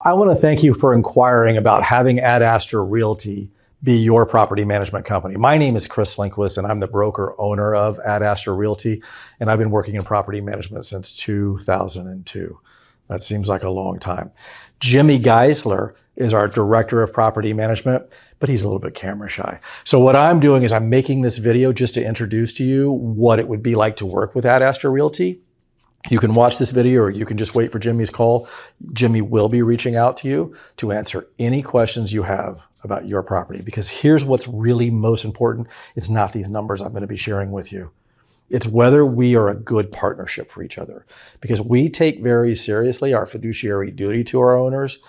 I want to thank you for inquiring about having Astra Realty be your property management company. My name is Chris Lindquist, and I'm the broker owner of Astra Realty, and I've been working in property management since 2002. That seems like a long time. Jimmy Geisler is our director of property management, but he's a little bit camera shy. So what I'm doing is I'm making this video just to introduce to you what it would be like to work with Astra Realty. You can watch this video or you can just wait for Jimmy's call. Jimmy will be reaching out to you to answer any questions you have about your property, because here's what's really most important. It's not these numbers I'm going to be sharing with you. It's whether we are a good partnership for each other, because we take very seriously our fiduciary duty to our owners.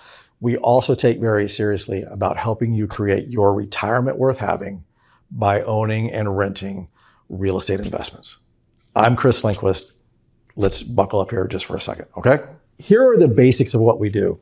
We also take very seriously about helping you create your retirement worth having by owning and renting real estate investments. I'm Chris Lindquist. Let's buckle up here just for a second, okay? Here are the basics of what we do.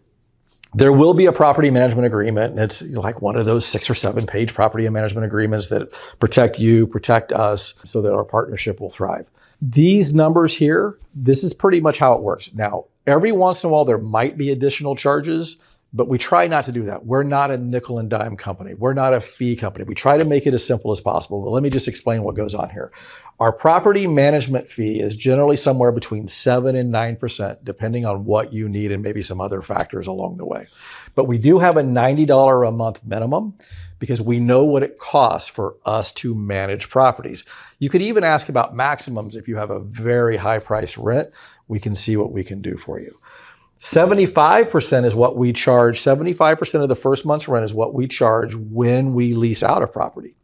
There will be a property management agreement, and it's like one of those 6 or 7 page property management agreements that protect you, protect us, so that our partnership will thrive. These numbers here, this is pretty much how it works. Now, every once in a while, there might be additional charges, but we try not to do that. We're not a nickel and dime company. We're not a fee company. We try to make it as simple as possible, but let me just explain what goes on here. Our property management fee is generally somewhere between 7 and 9%, depending on what you need and maybe some other factors along the way. But we do have a $90 a month minimum because we know what it costs for us to manage properties. You could even ask about maximums if you have a very high price rent. We can see what we can do for you. 75% is what we charge. 75% of the first month's rent is what we charge when we lease out a property.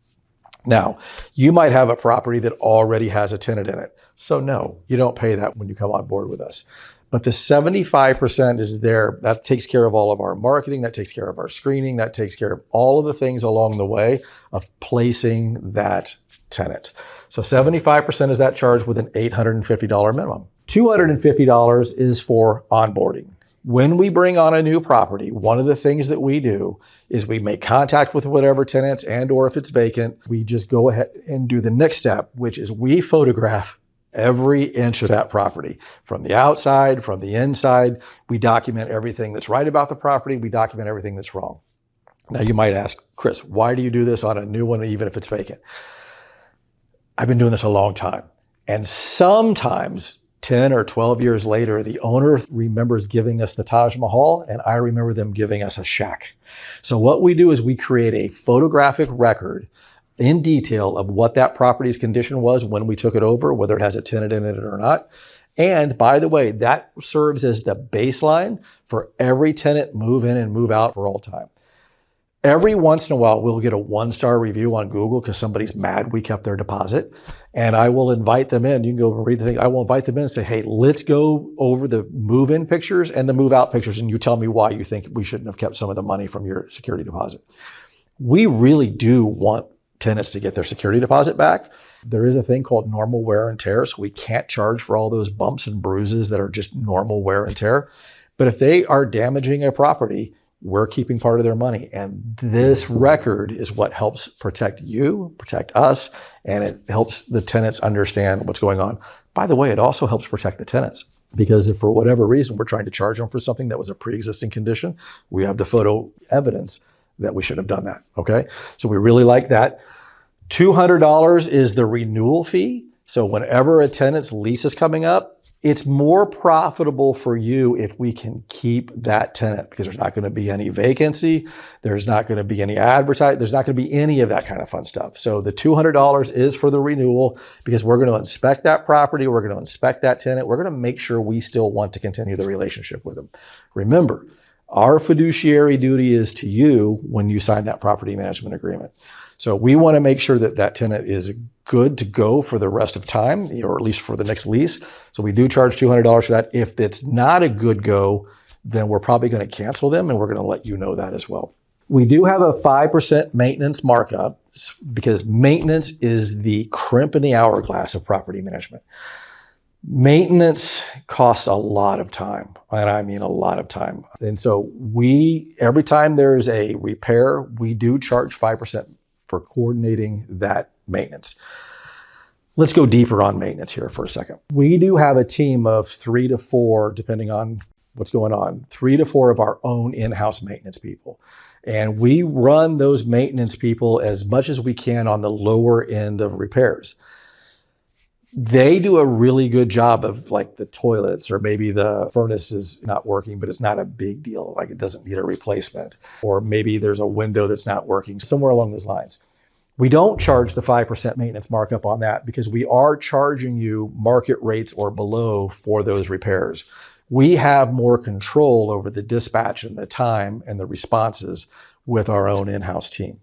Now, you might have a property that already has a tenant in it. So no, you don't pay that when you come on board with us. But the 75% is there. That takes care of all of our marketing. That takes care of our screening. That takes care of all of the things along the way of placing that tenant. So 75% is that charge with an $850 minimum. $250 is for onboarding. When we bring on a new property, one of the things that we do is we make contact with whatever tenants, and or if it's vacant, we just go ahead and do the next step, which is we photograph every inch of that property, from the outside, from the inside. We document everything that's right about the property. We document everything that's wrong. Now you might ask, Chris, why do you do this on a new one, even if it's vacant? I've been doing this a long time. And sometimes 10 or 12 years later, the owner remembers giving us the Taj Mahal, and I remember them giving us a shack. So what we do is we create a photographic record in detail of what that property's condition was when we took it over, whether it has a tenant in it or not. And by the way, that serves as the baseline for every tenant move in and move out for all time. Every once in a while, we'll get a 1-star review on Google because somebody's mad we kept their deposit. And I will invite them in. You can go and read the thing. I will invite them in and say, hey, let's go over the move-in pictures and the move-out pictures, and you tell me why you think we shouldn't have kept some of the money from your security deposit. We really do want tenants to get their security deposit back. There is a thing called normal wear and tear, so we can't charge for all those bumps and bruises that are just normal wear and tear. But if they are damaging a property, we're keeping part of their money. And this record is what helps protect you, protect us, and it helps the tenants understand what's going on. By the way, it also helps protect the tenants, because if for whatever reason we're trying to charge them for something that was a pre-existing condition, we have the photo evidence that we should have done that, okay? So we really like that. $200 is the renewal fee. So whenever a tenant's lease is coming up, it's more profitable for you if we can keep that tenant, because there's not going to be any vacancy. There's not going to be any advertising. There's not going to be any of that kind of fun stuff. So the $200 is for the renewal, because we're going to inspect that property. We're going to inspect that tenant. We're going to make sure we still want to continue the relationship with them. Remember, our fiduciary duty is to you when you sign that property management agreement. So we want to make sure that that tenant is good to go for the rest of time, or at least for the next lease. So we do charge $200 for that. If it's not a good go, then we're probably going to cancel them, and we're going to let you know that as well. We do have a 5% maintenance markup, because maintenance is the crimp in the hourglass of property management. Maintenance costs a lot of time, and I mean a lot of time. And so every time there's a repair, we do charge 5% for coordinating that maintenance. Let's go deeper on maintenance here for a second. We do have a team of 3 to 4, depending on what's going on? 3 to 4 of our own in-house maintenance people. And we run those maintenance people as much as we can on the lower end of repairs. They do a really good job of like the toilets, or maybe the furnace is not working, but it's not a big deal. Like it doesn't need a replacement, or maybe there's a window that's not working, somewhere along those lines. We don't charge the 5% maintenance markup on that because we are charging you market rates or below for those repairs. We have more control over the dispatch and the time and the responses with our own in-house team.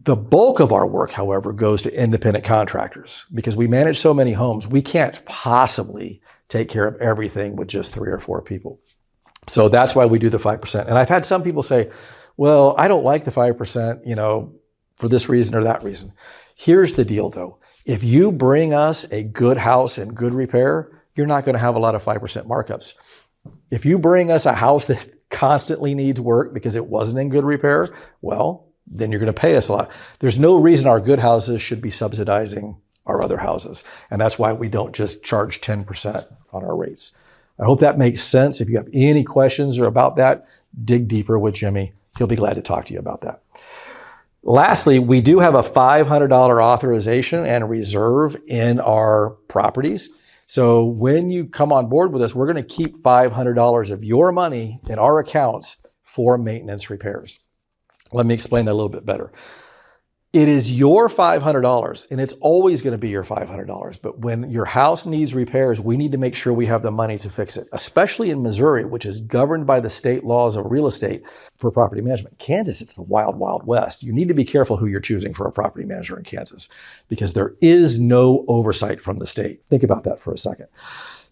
The bulk of our work, however, goes to independent contractors because we manage so many homes. We can't possibly take care of everything with just 3 or 4 people. So that's why we do the 5%. And I've had some people say, well, I don't like the 5%, for this reason or that reason. Here's the deal though. If you bring us a good house and good repair, you're not going to have a lot of 5% markups. If you bring us a house that constantly needs work because it wasn't in good repair, well, then you're going to pay us a lot. There's no reason our good houses should be subsidizing our other houses. And that's why we don't just charge 10% on our rates. I hope that makes sense. If you have any questions or about that, dig deeper with Jimmy. He'll be glad to talk to you about that. Lastly, we do have a $500 authorization and reserve in our properties. So when you come on board with us, we're going to keep $500 of your money in our accounts for maintenance repairs. Let me explain that a little bit better. It is your $500 and it's always going to be your $500. But when your house needs repairs, we need to make sure we have the money to fix it, especially in Missouri, which is governed by the state laws of real estate for property management. Kansas, it's the wild, wild west. You need to be careful who you're choosing for a property manager in Kansas because there is no oversight from the state. Think about that for a second.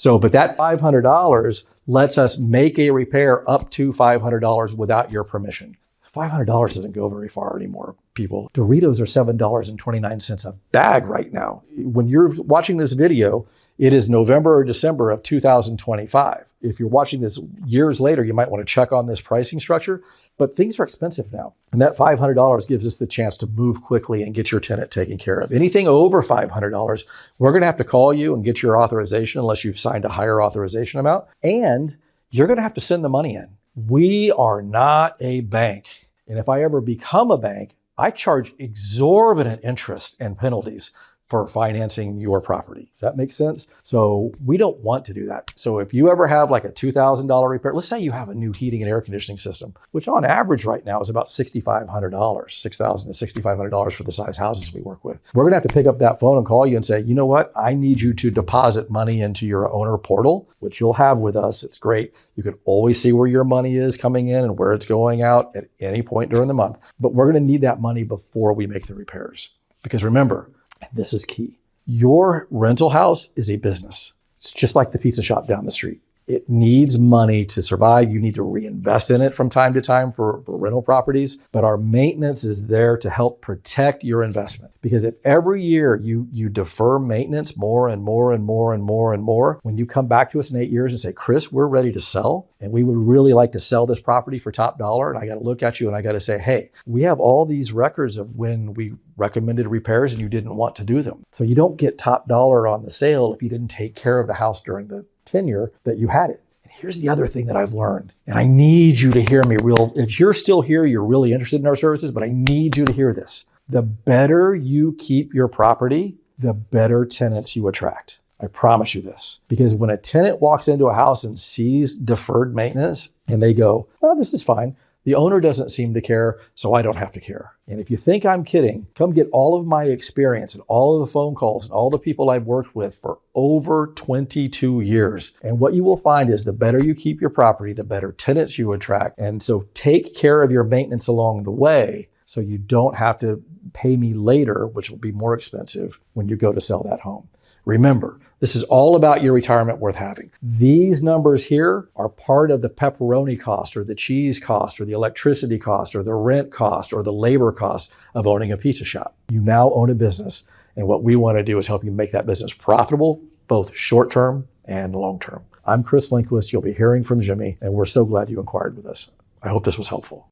But that $500 lets us make a repair up to $500 without your permission. $500 doesn't go very far anymore, people. Doritos are $7.29 a bag right now. When you're watching this video, it is November or December of 2025. If you're watching this years later, you might want to check on this pricing structure, but things are expensive now. And that $500 gives us the chance to move quickly and get your tenant taken care of. Anything over $500, we're going to have to call you and get your authorization unless you've signed a higher authorization amount, and you're going to have to send the money in. We are not a bank. And if I ever become a bank, I charge exorbitant interest and penalties for financing your property. Does that make sense? So we don't want to do that. So if you ever have like a $2,000 repair, let's say you have a new heating and air conditioning system, which on average right now is about $6,500, $6,000 to $6,500 for the size houses we work with. We're gonna have to pick up that phone and call you and say, you know what? I need you to deposit money into your owner portal, which you'll have with us. It's great. You can always see where your money is coming in and where it's going out at any point during the month. But we're gonna need that money before we make the repairs. Because remember, and this is key, your rental house is a business. It's just like the pizza shop down the street. It needs money to survive. You need to reinvest in it from time to time for rental properties. But our maintenance is there to help protect your investment. Because if every year you defer maintenance more and more and more and more and more, when you come back to us in 8 years and say, Chris, we're ready to sell, and we would really like to sell this property for top dollar, and I got to look at you and I got to say, hey, we have all these records of when we recommended repairs and you didn't want to do them. So you don't get top dollar on the sale if you didn't take care of the house during the tenure that you had it. And here's the other thing that I've learned, and I need you to hear me if you're still here, you're really interested in our services, but I need you to hear this. The better you keep your property, the better tenants you attract. I promise you this. Because when a tenant walks into a house and sees deferred maintenance and they go, oh, this is fine. The owner doesn't seem to care, so I don't have to care. And if you think I'm kidding, come get all of my experience and all of the phone calls and all the people I've worked with for over 22 years. And what you will find is the better you keep your property, the better tenants you attract. And so take care of your maintenance along the way so you don't have to pay me later, which will be more expensive when you go to sell that home. Remember, this is all about your retirement worth having. These numbers here are part of the pepperoni cost or the cheese cost or the electricity cost or the rent cost or the labor cost of owning a pizza shop. You now own a business, and what we want to do is help you make that business profitable, both short-term and long-term. I'm Chris Lindquist. You'll be hearing from Jimmy, and we're so glad you inquired with us. I hope this was helpful.